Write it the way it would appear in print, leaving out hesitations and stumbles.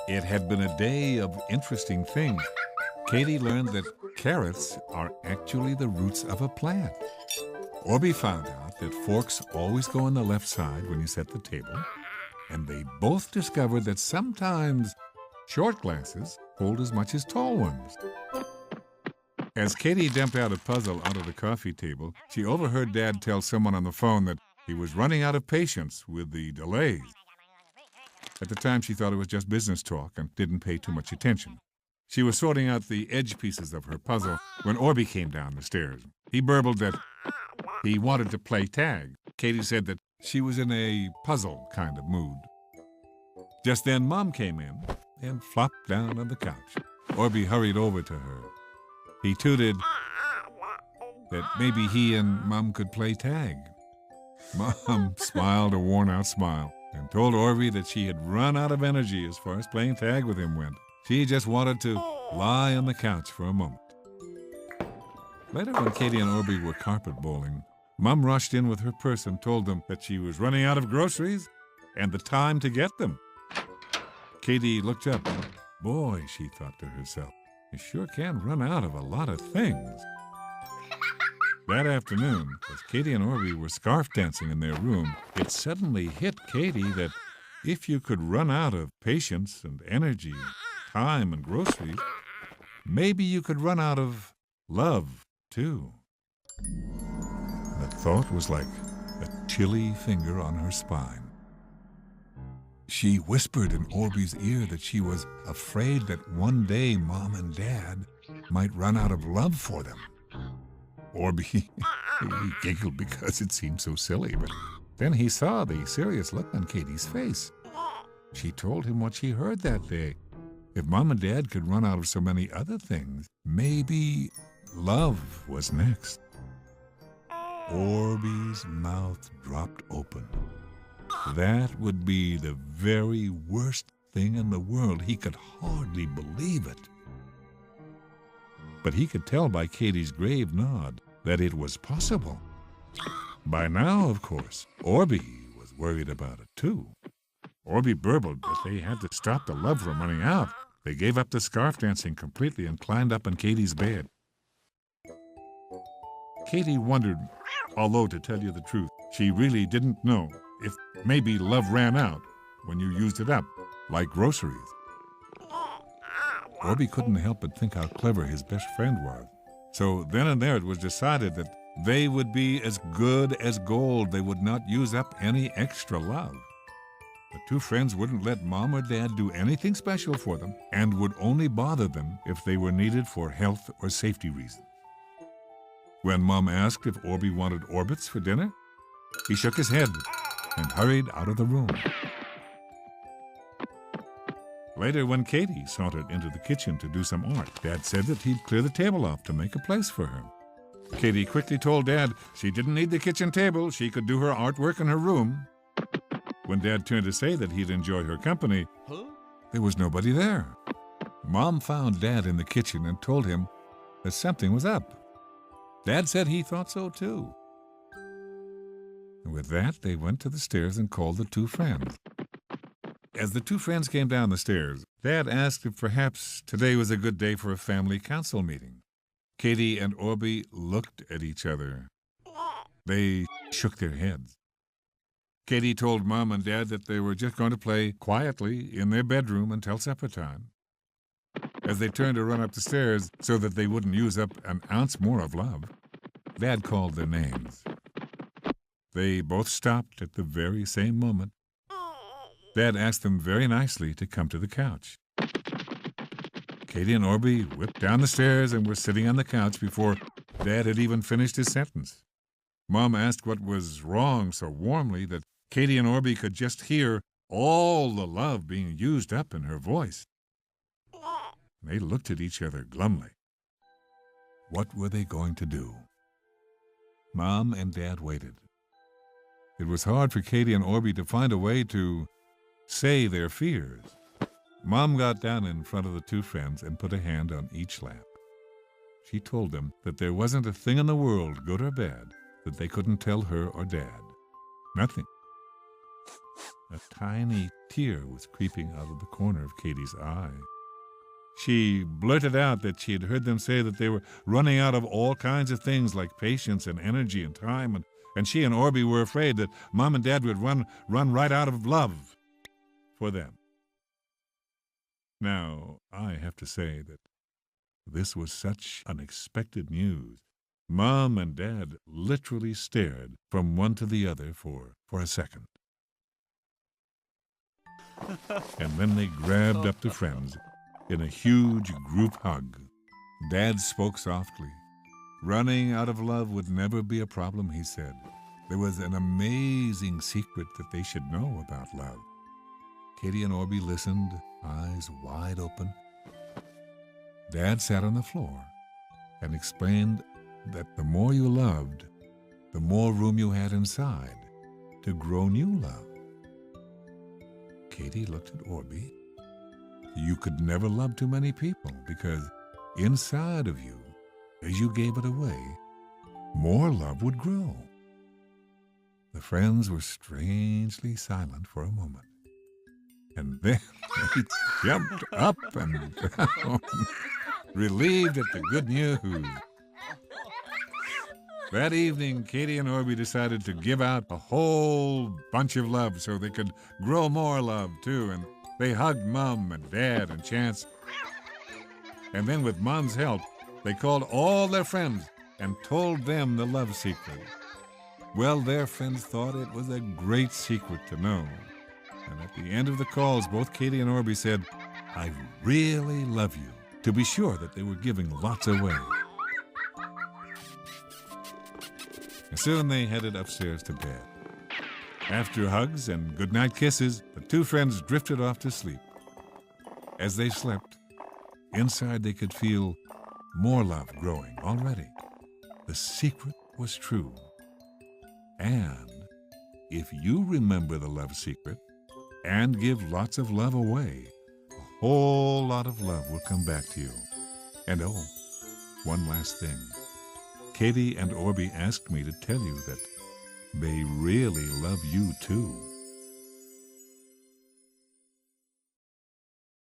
It had been a day of interesting things. Katie learned that carrots are actually the roots of a plant. Orbie found out that forks always go on the left side when you set the table. And they both discovered that sometimes short glasses hold as much as tall ones. As Katie dumped out a puzzle onto the coffee table, she overheard Dad tell someone on the phone that he was running out of patience with the delays. At the time, she thought it was just business talk and didn't pay too much attention. She was sorting out the edge pieces of her puzzle when Orbie came down the stairs. He burbled that he wanted to play tag. Katie said that she was in a puzzle kind of mood. Just then, Mom came in and flopped down on the couch. Orbie hurried over to her. He tooted that maybe he and Mom could play tag. Mom smiled a worn-out smile and told Orbie that she had run out of energy as far as playing tag with him went. She just wanted to lie on the couch for a moment. Later, when Katie and Orbie were carpet bowling, Mom rushed in with her purse and told them that she was running out of groceries and the time to get them. Katie looked up. Boy, she thought to herself, you sure can run out of a lot of things. That afternoon, as Katie and Orbie were scarf dancing in their room, it suddenly hit Katie that if you could run out of patience and energy, time and groceries, maybe you could run out of love, too. That thought was like a chilly finger on her spine. She whispered in Orbie's ear that she was afraid that one day Mom and Dad might run out of love for them. Orbie he giggled because it seemed so silly, but then he saw the serious look on Katie's face. She told him what she heard that day. If Mom and Dad could run out of so many other things, maybe love was next. Orbie's mouth dropped open. That would be the very worst thing in the world. He could hardly believe it. But he could tell by Katie's grave nod that it was possible. By now, of course, Orbie was worried about it, too. Orbie burbled that they had to stop the love from running out. They gave up the scarf dancing completely and climbed up on Katie's bed. Katie wondered, although to tell you the truth, she really didn't know if maybe love ran out when you used it up, like groceries. Orbie couldn't help but think how clever his best friend was. So then and there it was decided that they would be as good as gold. They would not use up any extra love. The two friends wouldn't let Mom or Dad do anything special for them and would only bother them if they were needed for health or safety reasons. When Mom asked if Orbie wanted Orbits for dinner, he shook his head and hurried out of the room. Later, when Katie sauntered into the kitchen to do some art, Dad said that he'd clear the table off to make a place for her. Katie quickly told Dad she didn't need the kitchen table. She could do her artwork in her room. When Dad turned to say that he'd enjoy her company, there was nobody there. Mom found Dad in the kitchen and told him that something was up. Dad said he thought so, too. And with that, they went to the stairs and called the two friends. As the two friends came down the stairs, Dad asked if perhaps today was a good day for a family council meeting. Katie and Orbie looked at each other. They shook their heads. Katie told Mom and Dad that they were just going to play quietly in their bedroom until supper time. As they turned to run up the stairs so that they wouldn't use up an ounce more of love, Dad called their names. They both stopped at the very same moment. Dad asked them very nicely to come to the couch. Katie and Orbie whipped down the stairs and were sitting on the couch before Dad had even finished his sentence. Mom asked what was wrong so warmly that Katie and Orbie could just hear all the love being used up in her voice. They looked at each other glumly. What were they going to do? Mom and Dad waited. It was hard for Katie and Orbie to find a way to say their fears. Mom got down in front of the two friends and put a hand on each lap. She told them that there wasn't a thing in the world, good or bad, that they couldn't tell her or Dad. Nothing. A tiny tear was creeping out of the corner of Katie's eye. She blurted out that she had heard them say that they were running out of all kinds of things like patience and energy and time, and she and Orbie were afraid that Mom and Dad would run right out of love for them. Now, I have to say that this was such unexpected news. Mom and Dad literally stared from one to the other for a second. And then they grabbed up the friends in a huge group hug. Dad spoke softly. Running out of love would never be a problem, he said. There was an amazing secret that they should know about love. Katie and Orbie listened, eyes wide open. Dad sat on the floor and explained that the more you loved, the more room you had inside to grow new love. Katie looked at Orbie. You could never love too many people because inside of you, as you gave it away, more love would grow. The friends were strangely silent for a moment. And then they jumped up and down, relieved at the good news. That evening, Katie and Orbie decided to give out a whole bunch of love so they could grow more love, too. And they hugged Mom and Dad and Chance. And then with Mom's help, they called all their friends and told them the love secret. Well, their friends thought it was a great secret to know. And at the end of the calls, both Katie and Orbie said, "I really love you," to be sure that they were giving lots away. And soon they headed upstairs to bed. After hugs and goodnight kisses, the two friends drifted off to sleep. As they slept, inside they could feel more love growing already. The secret was true. And if you remember the love secret and give lots of love away, a whole lot of love will come back to you. And oh, one last thing. Katie and Orbie asked me to tell you that they really love you too.